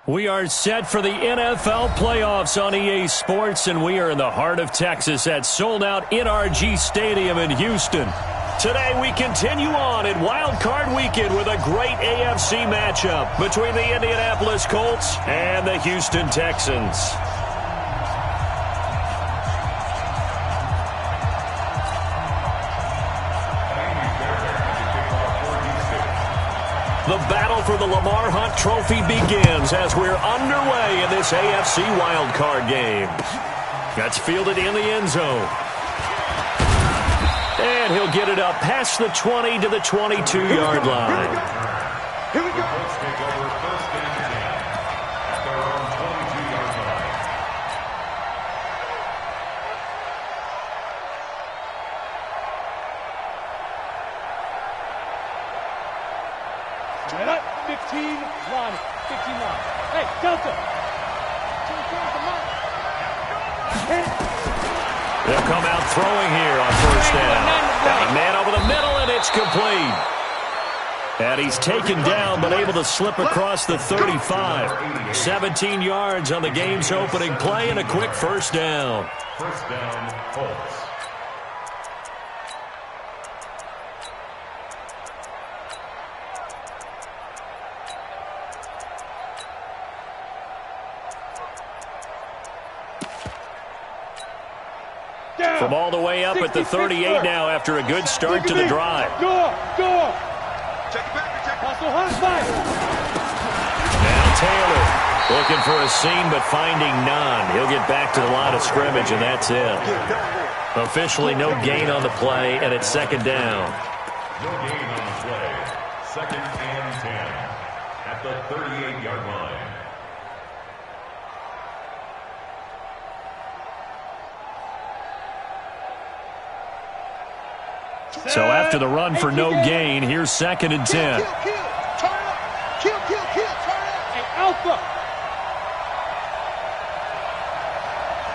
We are set for the NFL playoffs on EA Sports, and we are in the heart of Texas at sold-out NRG Stadium in Houston. Today we continue on in Wild Card Weekend with a great AFC matchup between the Indianapolis Colts and the Houston Texans. The battle for the Lamar Hunt Trophy begins as we're underway in this AFC wildcard game. That's fielded in the end zone. And he'll get it up past the 20 to the 22-yard line. Here we go. Let's take over first and 10 at their own 22-yard line. Straight up, 15 line. 15 line. Hey, Delta. They'll come out throwing here on first down. Got a man over the middle, and it's complete. And he's taken down, but able to slip across the 35. 17 yards on the game's opening play, and a quick first down. First down, Colts. From all the way up at the 38 now after a good start to the drive. Go! Check it back. Now Taylor looking for a seam but finding none. He'll get back to the line of scrimmage, and that's it. Officially no gain on the play, and it's second down. No gain on the play. Second and 10 at the 38-yard line. So after the run for no gain, here's second and 10. Kill. Hey, Alpha.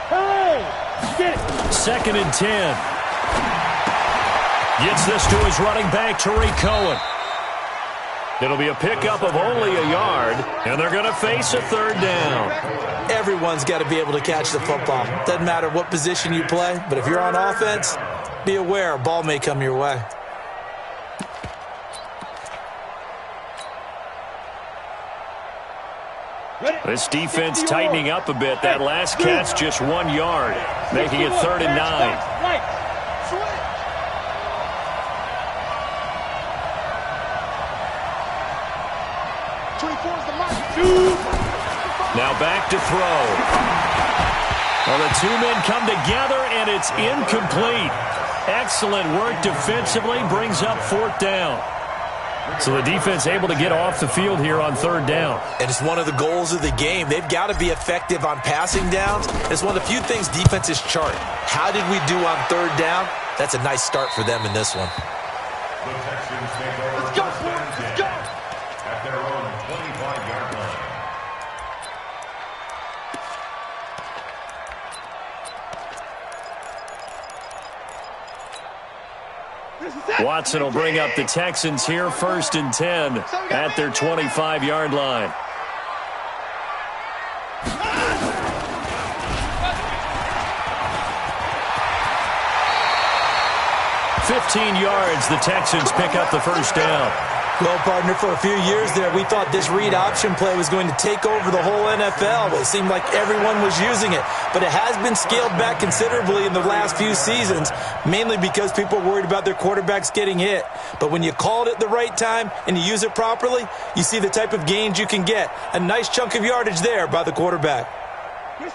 Hey, get it. Second and 10. Gets this to his running back, Tariq Cohen. It'll be a pickup of only a yard, and they're going to face a third down. Everyone's got to be able to catch the football. Doesn't matter what position you play, but if you're on offense, be aware a ball may come your way. This defense tightening up a bit. That last catch just 1 yard, making it third and 9. Now back to throw. Well, the two men come together, and it's incomplete. Excellent work defensively, brings up fourth down. So the defense able to get off the field here on third down. And it's one of the goals of the game. They've got to be effective on passing downs. It's one of the few things defenses chart. How did we do on third down? That's a nice start for them in this one. The Texans take over first and 10 at their own 25-yard line. Watson will bring up the Texans here first and 10 at their 25-yard line. "15 yards, the Texans pick up the first down. Well, partner, for a few years there, we thought this read option play was going to take over the whole NFL. It seemed like everyone was using it, but it has been scaled back considerably in the last few seasons, mainly because people are worried about their quarterbacks getting hit. But when you call it at the right time and you use it properly, you see the type of gains you can get. A nice chunk of yardage there by the quarterback.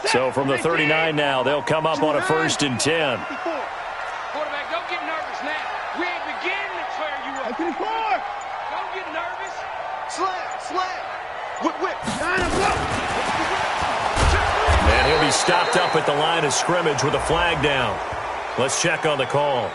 So from the 39 now, they'll come up on a first and 10. Quarterback, don't get nervous now. We ain't beginning to clear you up. Don't get nervous. Slam. Whip. And he'll be stopped up at the line of scrimmage with a flag down. Let's check on the call.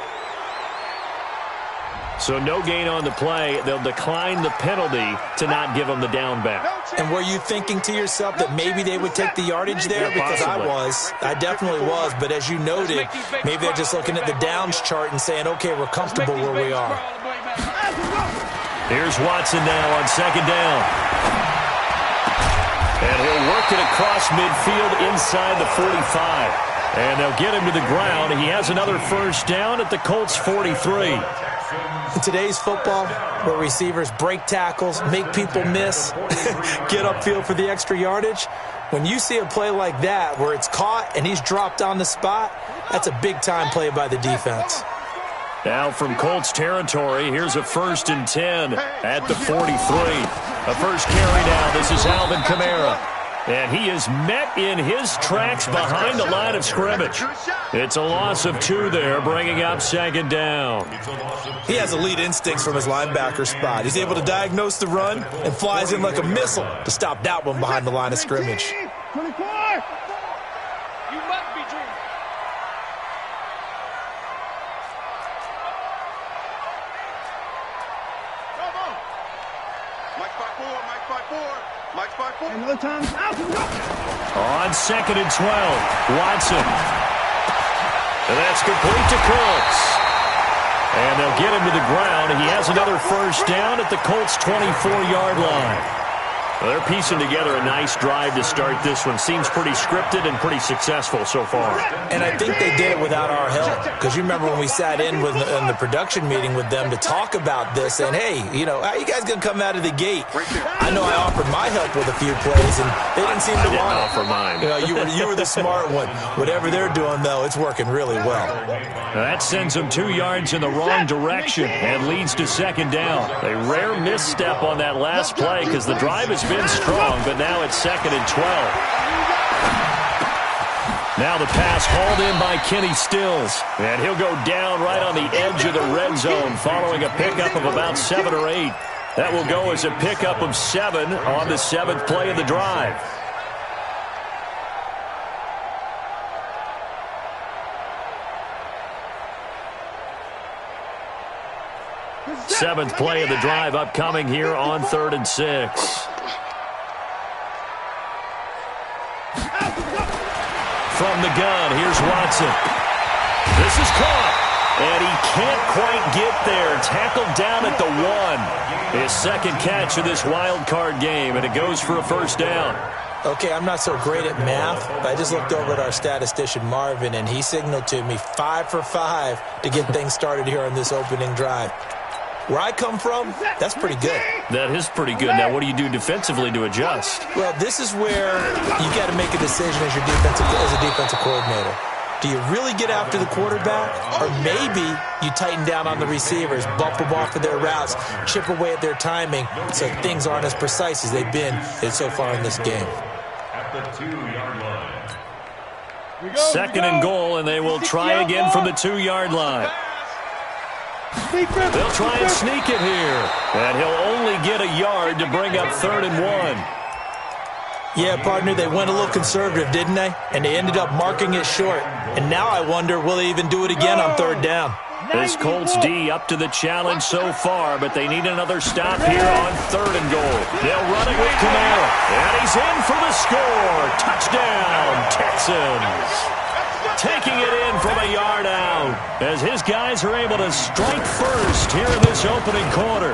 So no gain on the play. They'll decline the penalty to not give them the down back. And were you thinking to yourself that maybe they would take the yardage there? Because I definitely was. But as you noted, maybe they're just looking at the downs chart and saying, okay, we're comfortable where we are. Here's Watson now on second down. And he'll work it across midfield inside the 45. And they'll get him to the ground. He has another first down at the Colts 43. In today's football, where receivers break tackles, make people miss, get upfield for the extra yardage, when you see a play like that where it's caught and he's dropped on the spot, that's a big-time play by the defense. Now from Colts territory, here's a 1st and 10 at the 43. A first carry now. This is Alvin Kamara. And he is met in his tracks behind the line of scrimmage. It's a loss of 2 there, bringing up 2nd down. He has elite instincts from his linebacker spot. He's able to diagnose the run and flies in like a missile to stop that one behind the line of scrimmage. 24! You must be dreaming. Another time. On 2nd and 12, Watson. And that's complete to Cooks. And they'll get him to the ground. He has another first down at the Colts' 24-yard line. Well, they're piecing together a nice drive to start this one. Seems pretty scripted and pretty successful so far. And I think they did it without our help. Because you remember when we sat in the production meeting with them to talk about this, and hey, you know, how you guys going to come out of the gate? I know I offered my help with a few plays, and they didn't seem to want it. Offer mine. You know, you were the smart one. Whatever they're doing, though, it's working really well. That sends them 2 yards in the wrong direction and leads to 2nd down. A rare misstep on that last play because the drive has been strong, but now it's 2nd and 12. Now the pass hauled in by Kenny Stills, and he'll go down right on the edge of the red zone following a pickup of about 7 or 8. That will go as a pickup of 7 on the 7th play of the drive. Seventh play of the drive upcoming here on 3rd and 6. From the gun, here's Watson. This is caught, and he can't quite get there. Tackled down at the 1. His 2nd catch of this wild card game, and it goes for a first down. Okay, I'm not so great at math, but I just looked over at our statistician, Marvin, and he signaled to me 5 for 5 to get things started here on this opening drive. Where I come from, that's pretty good. That is pretty good. Now, what do you do defensively to adjust? Well, this is where you got to make a decision as a defensive coordinator. Do you really get after the quarterback? Or maybe you tighten down on the receivers, bump them off of their routes, chip away at their timing so things aren't as precise as they've been so far in this game. At the 2-yard line. 2nd and goal, and they will try again from the 2-yard line. They'll try and sneak it here. And he'll only get a yard to bring up 3rd and 1. Yeah, partner, they went a little conservative, didn't they? And they ended up marking it short. And now I wonder, will they even do it again on 3rd down? This Colts D up to the challenge so far, but they need another stop here on 3rd and goal. They'll run it with Kamara. And he's in for the score. Touchdown, Texans. Taking it in from a yard out as his guys are able to strike first here in this opening quarter.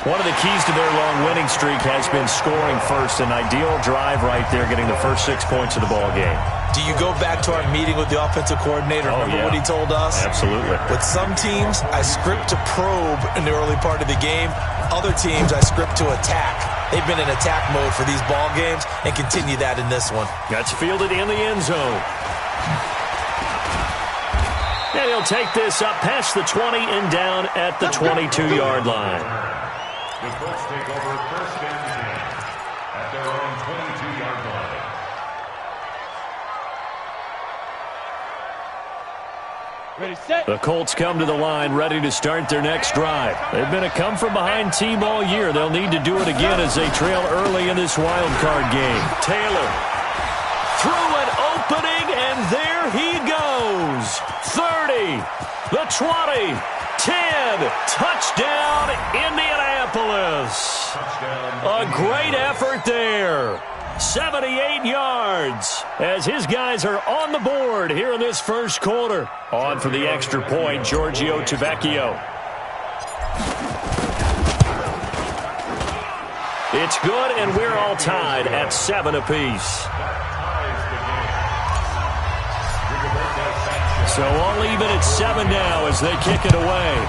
One of the keys to their long winning streak has been scoring first. An ideal drive right there, getting the first 6 points of the ball game. Do you go back to our meeting with the offensive coordinator? Remember what he told us? Absolutely. With some teams, I script to probe in the early part of the game. Other teams, I script to attack. They've been in attack mode for these ball games and continue that in this one. That's fielded in the end zone. And he'll take this up past the 20 and down at the 22-yard line. The Colts take over 1st and 10 at their own 22-yard line. Ready, set. The Colts come to the line ready to start their next drive. They've been a come-from-behind team all year. They'll need to do it again as they trail early in this wild card game. Taylor through an opening, and there he goes. 30, the 20, 10, touchdown Indianapolis. A great effort there. 78 yards as his guys are on the board here in this first quarter. On for the extra point, Giorgio Tavecchio. It's good, and we're all tied at 7 apiece. So all even at 7 now as they kick it away.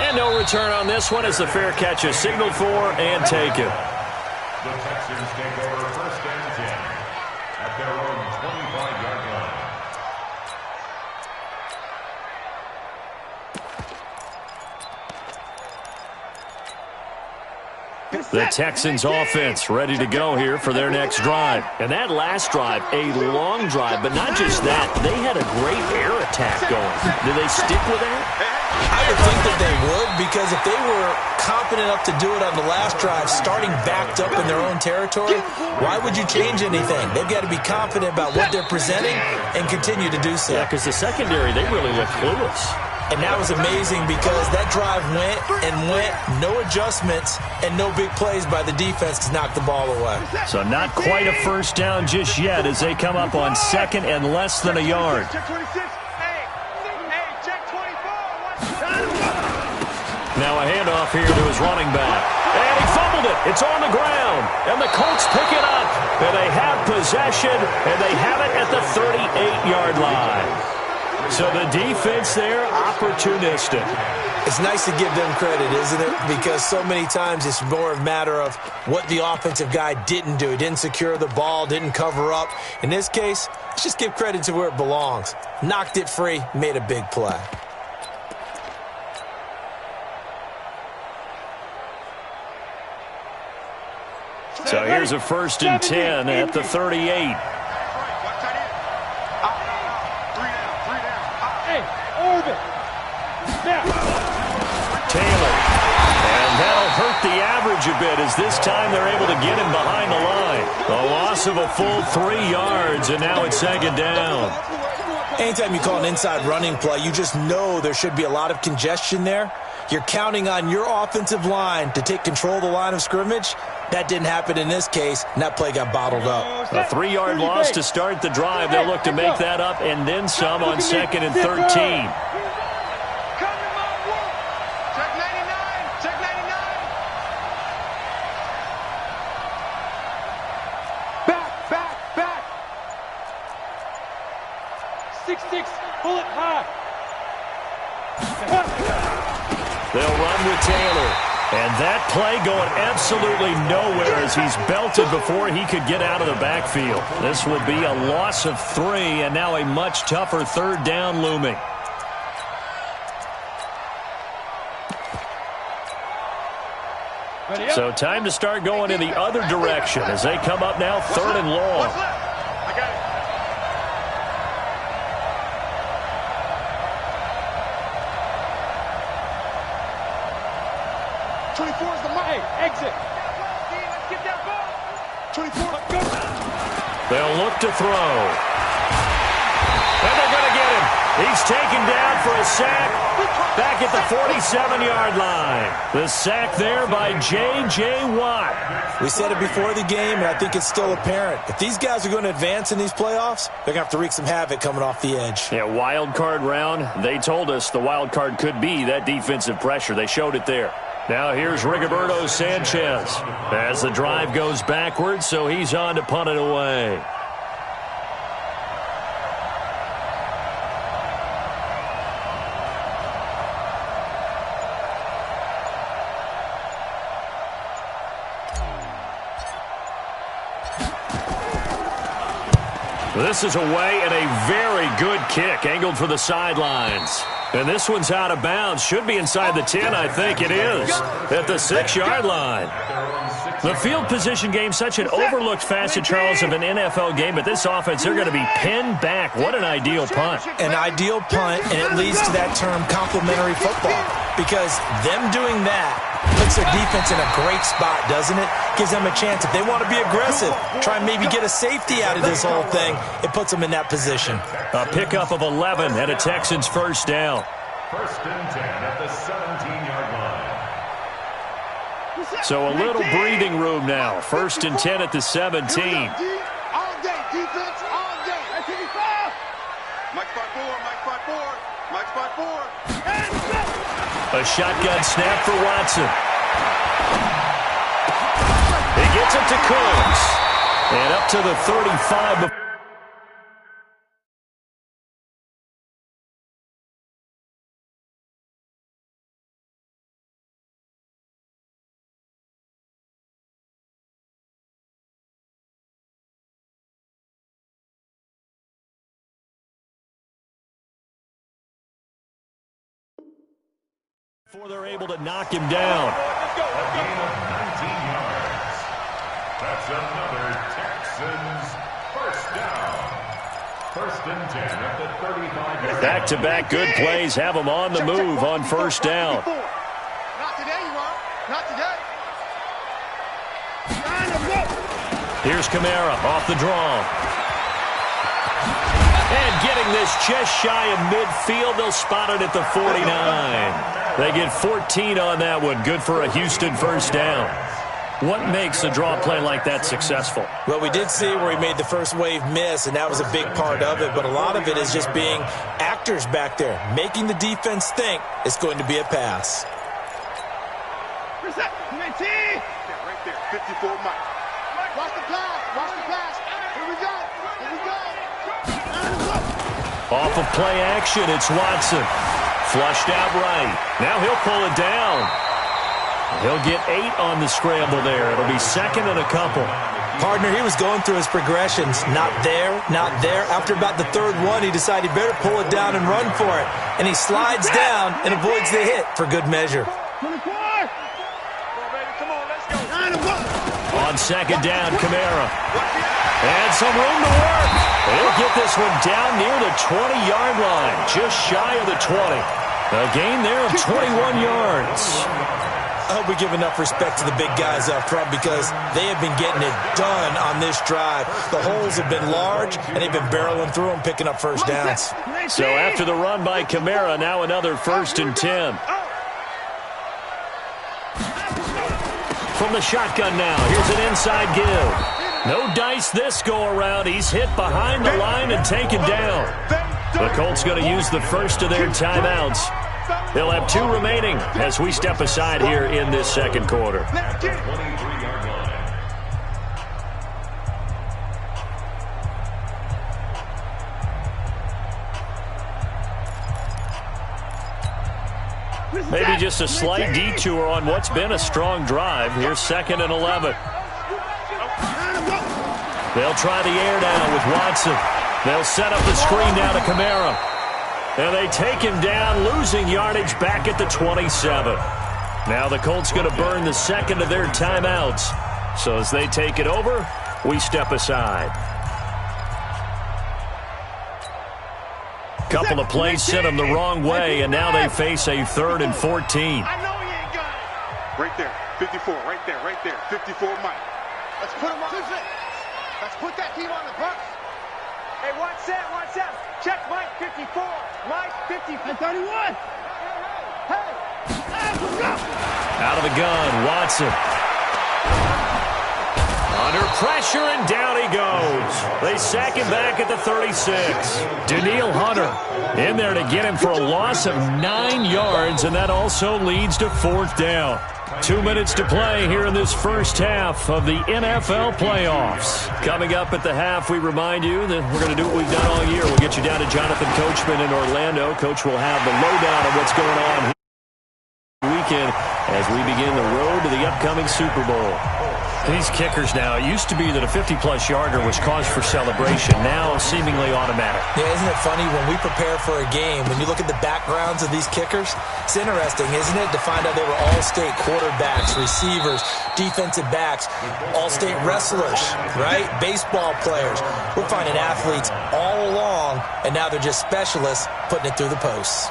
And no return on this one as the fair catch is signaled for and taken. The Texans take over 1st and 10 at their own 25-yard line. The Texans offense ready to go here for their next drive. And that last drive, a long drive, but not just that. They had a great air attack going. Do they stick with that? I would think that they would, because if they were confident enough to do it on the last drive, starting backed up in their own territory, why would you change anything? They've got to be confident about what they're presenting and continue to do so. Yeah, because the secondary, they really look clueless. And that was amazing because that drive went and went, no adjustments, and no big plays by the defense to knock the ball away. So not quite a first down just yet as they come up on 2nd and less than a yard. Check 26. Hey, check 24. Now a handoff here to his running back. And he fumbled it. It's on the ground. And the Colts pick it up. And they have possession, and they have it at the 38-yard line. So the defense there, opportunistic. It's nice to give them credit, isn't it? Because so many times it's more a matter of what the offensive guy didn't do. He didn't secure the ball, didn't cover up. In this case, let's just give credit to where it belongs. Knocked it free, made a big play. So here's a 1st and 10 at the 38. Taylor. And that'll hurt the average a bit as this time they're able to get him behind the line. A loss of a full 3 yards, and now it's 2nd down. Anytime you call an inside running play, you just know there should be a lot of congestion there. You're counting on your offensive line to take control of the line of scrimmage. That didn't happen in this case, and that play got bottled up. A 3-yard loss to start the drive. They'll look to make that up and then some on 2nd and 13. Pull it high. They'll run with Taylor. And that play going absolutely nowhere as he's belted before he could get out of the backfield. This will be a loss of 3, and now a much tougher 3rd down looming. So time to start going in the other direction as they come up now 3rd and long. I got it. Exit. Let's get that ball. 24. Go. They'll look to throw. And they're going to get him. He's taken down for a sack back at the 47-yard line. The sack there by J.J. Watt. We said it before the game, and I think it's still apparent. If these guys are going to advance in these playoffs, they're going to have to wreak some havoc coming off the edge. Yeah, wild card round. They told us the wild card could be that defensive pressure. They showed it there. Now here's Rigoberto Sanchez as the drive goes backwards, so he's on to punt it away. This is away and a very good kick, angled for the sidelines. And this one's out of bounds. Should be inside the 10, I think it is, at the 6-yard line. The field position game, such an overlooked facet, Charles, of an NFL game, but this offense, they're going to be pinned back. What an ideal punt. An ideal punt, and it leads to that term complementary football, because them doing that puts their defense in a great spot, doesn't it? Gives them a chance. If they want to be aggressive, try and maybe get a safety out of this whole thing, it puts them in that position. A pickup of 11 and a Texans 1st down. 1st and 10 at the 17-yard line. So a little breathing room now. 1st and 10 at the 17. All day, defense, all day. Mike 5-4, Mike 5-4. Mike's by 4. A shotgun snap for Watson. He gets it to Cooks. And up to the 35. Before they're able to knock him down. A gain of 19 yards. That's another Texans first down. 1st and 10 at the 35-yard. Back-to-back good plays have them on the move on first down. Not today, you are. Not today. Here's Kamara off the draw. And getting this just shy of midfield. They'll spot it at the 49. They get 14 on that one. Good for a Houston first down. What makes a draw play like that successful? Well, we did see where he made the first wave miss, and that was a big part of it. But a lot of it is just being actors back there, making the defense think it's going to be a pass. Reset. Right there. 54 Mike. Watch the pass. Watch the pass. Here we go. Here we go. Off of play action, it's Watson. Flushed out right. Now he'll pull it down. He'll get 8 on the scramble there. It'll be 2nd and a couple. Partner, he was going through his progressions. Not there, not there. After about the 3rd one, he decided he better pull it down and run for it. And he slides down and avoids the hit for good measure. 24. Come on, baby. Come on, let's go. On 2nd down, Kamara. And some room to work. He'll get this one down near the 20-yard line, just shy of the 20. A gain there of 21 yards. I hope we give enough respect to the big guys up front because they have been getting it done on this drive. The holes have been large, and they've been barreling through them, picking up first downs. So after the run by Kamara, now another 1st and 10. From the shotgun now, here's an inside give. No dice this go-around. He's hit behind the line and taken down. The Colts going to use the first of their timeouts. They'll have 2 remaining as we step aside here in this 2nd quarter. 23-yard line. Maybe just a slight detour on what's been a strong drive. Here's 2nd and 11. They'll try the air down with Watson. They'll set up the screen now to Kamara. And they take him down, losing yardage back at the 27. Now the Colts going to burn the 2nd of their timeouts. So as they take it over, we step aside. Couple of plays sent them the wrong way, and now they face a 3rd and 14. I know he ain't got it. Right there. 54. Right there. Right there. 54 Mike. Let's put him on the fit. Let's put that team on the bus. Hey, watch that. Watch that. Check Mike 54. Mike 54. 31. Hey. Out of the gun, Watson. Under pressure, and down he goes. They sack him back at the 36. Danielle Hunter in there to get him for a loss of 9 yards, and that also leads to 4th down. 2 minutes to play here in this first half of the NFL playoffs. Coming up at the half, we remind you that we're going to do what we've done all year. We'll get you down to Jonathan Coachman in Orlando. Coach will have the lowdown of what's going on here weekend as we begin the road to the upcoming Super Bowl. These kickers now, it used to be that a 50-plus yarder was cause for celebration. Now seemingly automatic. Yeah, isn't it funny when we prepare for a game, when you look at the backgrounds of these kickers, it's interesting, isn't it, to find out they were all-state quarterbacks, receivers, defensive backs, all-state wrestlers, right? Baseball players. We're finding athletes all along, and now they're just specialists putting it through the posts.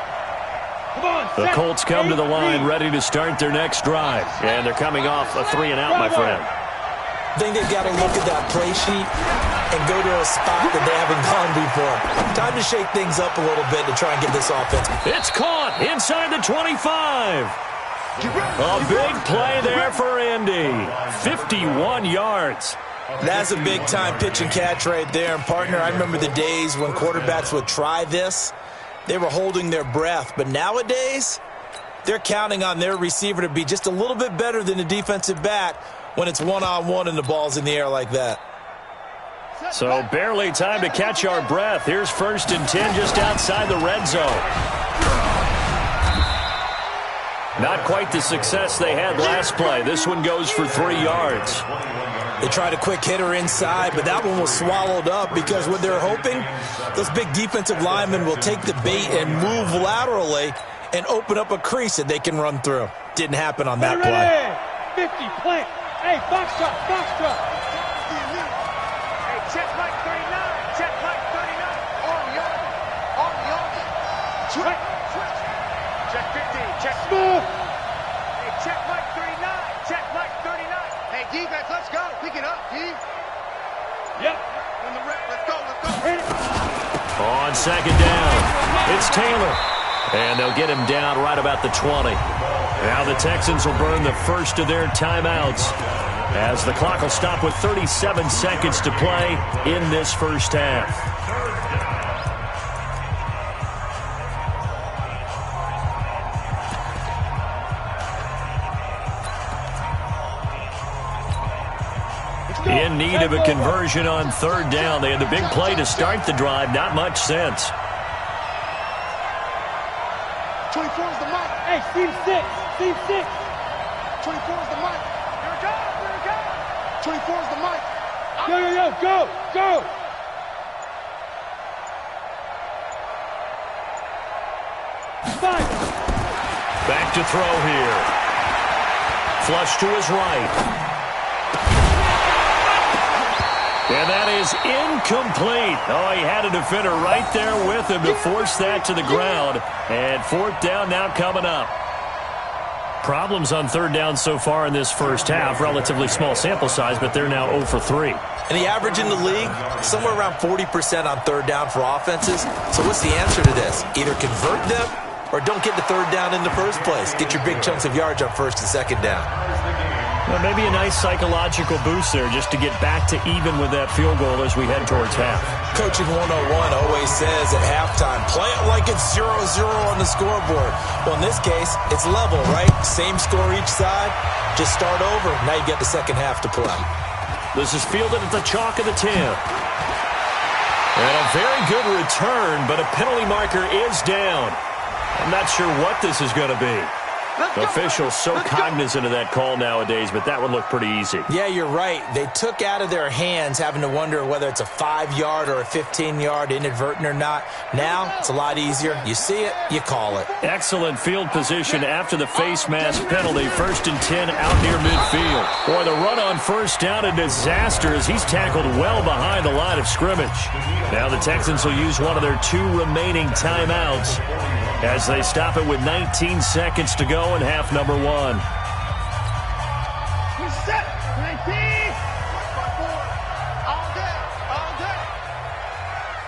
The Colts come to the line ready to start their next drive. And they're coming off a 3-and-out, my friend. I think they've got to look at that play sheet and go to a spot that they haven't gone before. Time to shake things up a little bit to try and get this offense. It's caught inside the 25. A big play there for Indy. 51 yards. That's a big-time pitch and catch right there. And, partner, I remember the days when quarterbacks would try this, they were holding their breath. But nowadays, they're counting on their receiver to be just a little bit better than the defensive back when it's one-on-one and the ball's in the air like that. So barely time to catch our breath. Here's 1st and 10 just outside the red zone. Not quite the success they had last play. This one goes for 3 yards. They tried a quick hitter inside, but that one was swallowed up because what they're hoping, those big defensive linemen will take the bait and move laterally and open up a crease that they can run through. Didn't happen on that play. 50, plant. Hey, box truck, box truck. Hey, check Mike 39. Check Mike 39. On the arm. Switch. Check 15. Check Smooth. Hey, check Mike 39. Check Mike 39. Hey, defense, let's go. Pick it up, D. Yep. On the rep. Let's go. Hit it. On 2nd down, it's Taylor. And they'll get him down right about the 20. Now the Texans will burn the first of their timeouts as the clock will stop with 37 seconds to play in this first half. In need of a conversion on 3rd down. They had the big play to start the drive. Not much sense. 24 is the mic. Hey, Steve 6. Steve 6. 24 is the mic. Here it goes. 24 is the mic. Go. Five. Back to throw here. Flush to his right. And that is incomplete. Oh, he had a defender right there with him to force that to the ground. And 4th down now coming up. Problems on 3rd down so far in this first half. Relatively small sample size, but they're now 0 for 3. And the average in the league, somewhere around 40% on 3rd down for offenses. So what's the answer to this? Either convert them or don't get the 3rd down in the first place. Get your big chunks of yards on 1st and 2nd down. Well, maybe a nice psychological boost there just to get back to even with that field goal as we head towards half. Coaching 101 always says at halftime, play it like it's 0-0 on the scoreboard. Well, in this case, it's level, right? Same score each side. Just start over. Now you get the second half to play. This is fielded at the chalk of the 10. And a very good return, but a penalty marker is down. I'm not sure what this is going to be. Officials so cognizant of that call nowadays, but that would look pretty easy. Yeah, you're right. They took out of their hands having to wonder whether it's a 5-yard or a 15-yard inadvertent or not. Now, it's a lot easier. You see it, you call it. Excellent field position after the face mask penalty. 1st and 10 out near midfield. Boy, the run on 1st down, a disaster as he's tackled well behind the line of scrimmage. Now the Texans will use one of their 2 remaining timeouts as they stop it with 19 seconds to go in half number 1. We set. 19. All day.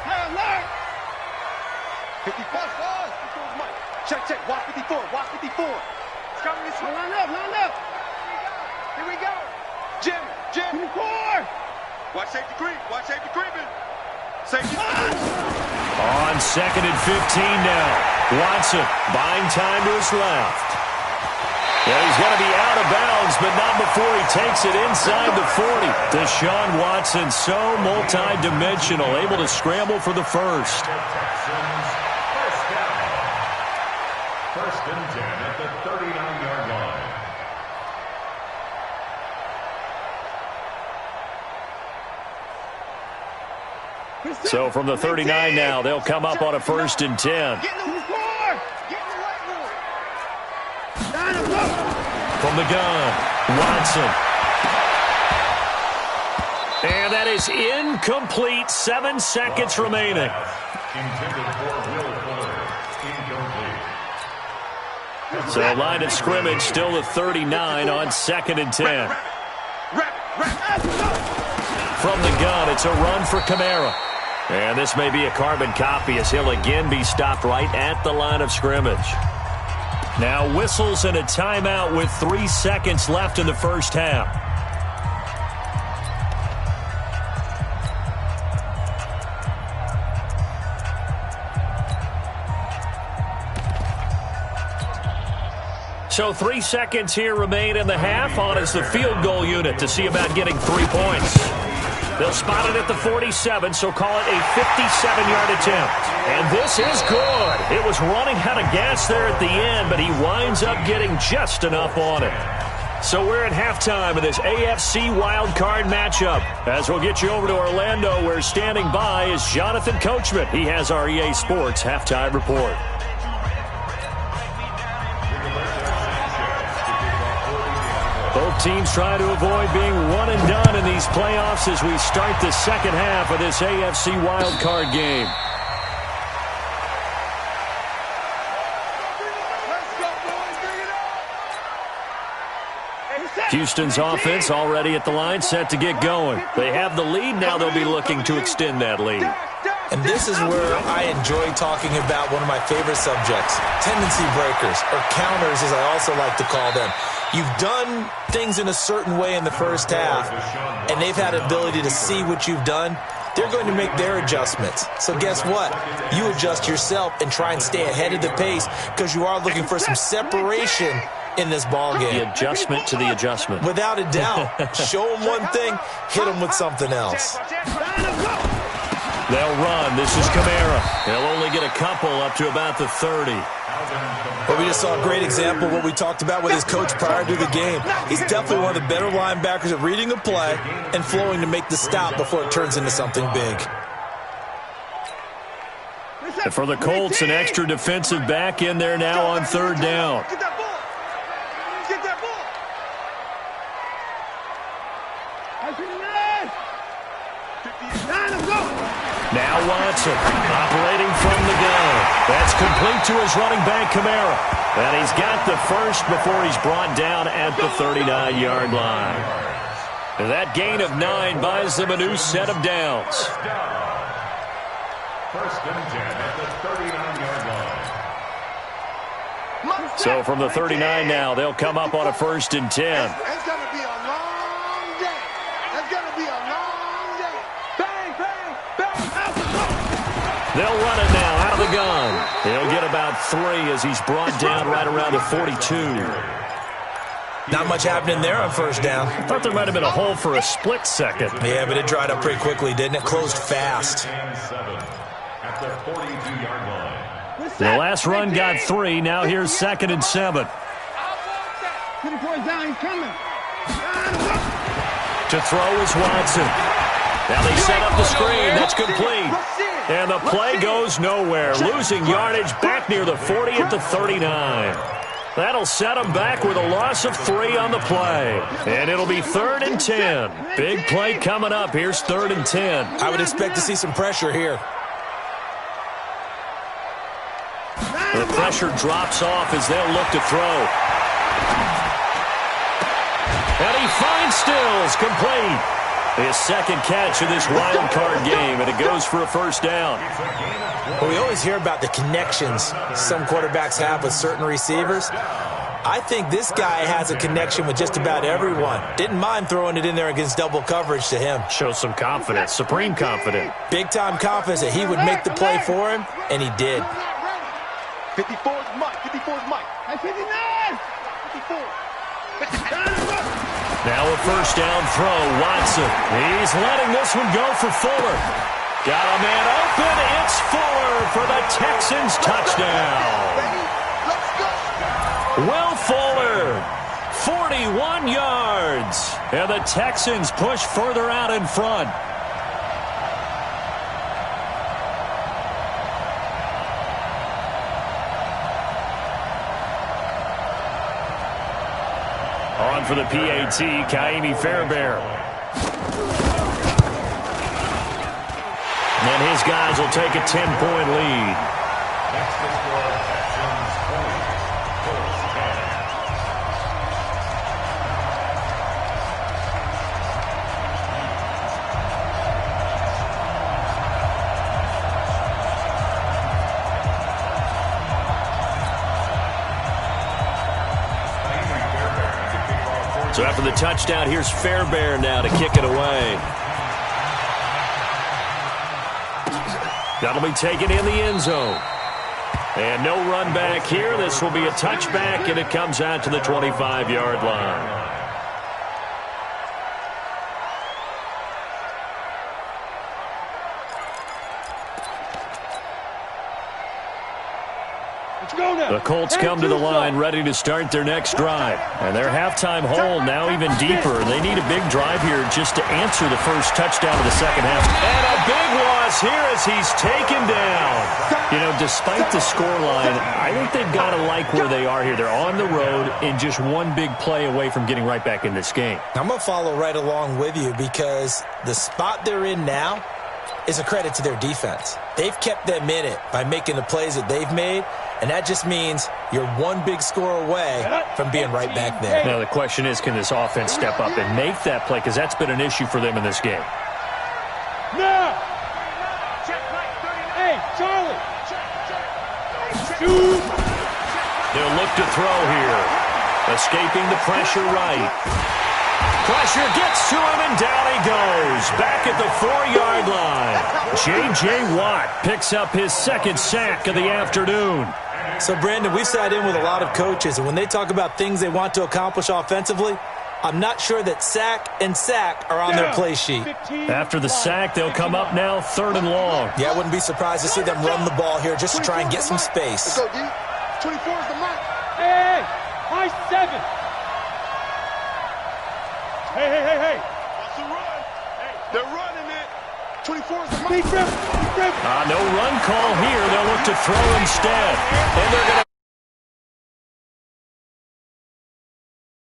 Hey, alert. 54. Check. Walk 54. It's coming this way. Line up. Here we go. Jim. 4. Watch safety creeping. Safety. On 2nd and 15 now. Watson buying time to his left. Yeah, he's going to be out of bounds, but not before he takes it inside the 40. Deshaun Watson, so multi-dimensional, able to scramble for the first. First and 10 at the 39-yard line. So from the 39 now, they'll come up on a 1st and 10. From the gun, Watson. And that is incomplete. 7 seconds remaining. Intended for Will Fuller. Incomplete. So line of scrimmage still the 39 on 2nd and 10. From the gun, it's a run for Kamara. And this may be a carbon copy as he'll again be stopped right at the line of scrimmage. Now whistles and a timeout with 3 seconds left in the first half. So 3 seconds here remain in the half. On is the field goal unit to see about getting 3 points. They'll spot it at the 47, so call it a 57-yard attempt. And this is good. It was running out of gas there at the end, but he winds up getting just enough on it. So we're at halftime of this AFC wildcard matchup. As we'll get you over to Orlando, where standing by is Jonathan Coachman. He has our EA Sports halftime report. Both teams trying to avoid being one and done in these playoffs as we start the second half of this AFC wildcard game. Houston's offense already at the line, set to get going. They have the lead. Now they'll be looking to extend that lead. And this is where I enjoy talking about one of my favorite subjects, tendency breakers, or counters as I also like to call them. You've done things in a certain way in the first half, and they've had ability to see what you've done. They're going to make their adjustments. So guess what? You adjust yourself and try and stay ahead of the pace because you are looking for some separation in this ball game. The adjustment to the adjustment. Without a doubt. Show them one thing, hit them with something else. They'll run. This is Kamara. They'll only get a couple up to about the 30. Well, we just saw a great example of what we talked about with his coach prior to the game. He's definitely one of the better linebackers at reading a play and flowing to make the stop before it turns into something big. And for the Colts, an extra defensive back in there now on third down. Now Watson operating from the gun. That's complete to his running back, Kamara. And he's got the first before he's brought down at the 39-yard line. And that gain of 9 buys them a new set of downs. First and 10 at the 39-yard line. So from the 39 now, they'll come up on a first and 10. It's going to be a long day. It's going to be a long day. Bang, bang, bang, out the top. They'll run it now out of the gun. He'll get about 3 as he's brought down right around the 42. Not much happening there on first down. I thought there might have been a hole for a split second. Yeah, but it dried up pretty quickly, didn't it? Closed fast. At the 42-yard line. The last run got 3. Now here's second and 7. To throw is Watson. Now they set up the screen. That's complete. And the play goes nowhere. Losing yardage back near the 40 at the 39. That'll set them back with a loss of 3 on the play. And it'll be third and 10. Big play coming up. Here's third and 10. I would expect to see some pressure here. The pressure drops off as they'll look to throw. And he finds Stills, complete. His second catch of this wild card game, and it goes for a first down. Well, we always hear about the connections some quarterbacks have with certain receivers. I think this guy has a connection with just about everyone. Didn't mind throwing it in there against double coverage to him. Shows some confidence, supreme confidence. Big-time confidence that he would make the play for him, and he did. 54's Mike. 54's Mike. 59. 54. Now a first down throw, Watson. He's letting this one go for Fuller. Got a man open. It's Fuller for the Texans touchdown. Will Fuller, 41 yards. And the Texans push further out in front. On for the PAT, Kaimi Fairbairn. And his guys will take a 10-point lead. Next to score, Texans 20, Colts 10. So after the touchdown, here's Fairbairn now to kick it away. That'll be taken in the end zone. And no run back here. This will be a touchback, and it comes out to the 25-yard line. The Colts come to the line ready to start their next drive. And their halftime hole now even deeper. They need a big drive here just to answer the first touchdown of the second half. And a big loss here as he's taken down. You know, despite the scoreline, I think they've got to like where they are here. They're on the road and just one big play away from getting right back in this game. I'm going to follow right along with you because the spot they're in now is a credit to their defense. They've kept them in it by making the plays that they've made, and that just means you're one big score away from being right back there. Now the question is, can this offense step up and make that play? Because that's been an issue for them in this game. Now! Hey, Charlie! Shoot! They'll look to throw here. Escaping the pressure right. Pressure gets to him, and down he goes. Back at the 4-yard line. J.J. Watt picks up his second sack of the afternoon. So, Brandon, we've sat in with a lot of coaches, and when they talk about things they want to accomplish offensively, I'm not sure that sack and sack are on their play sheet. After the sack, they'll come up now 3rd and long. Yeah, I wouldn't be surprised to see them run the ball here just to try and get some space. Let's go, D. 24 is the mark. Hey, high 7. Hey. Watch the run. Hey, they're running it. 24 is the mark. Big rip. No run call here. They'll look to throw instead. And they're going to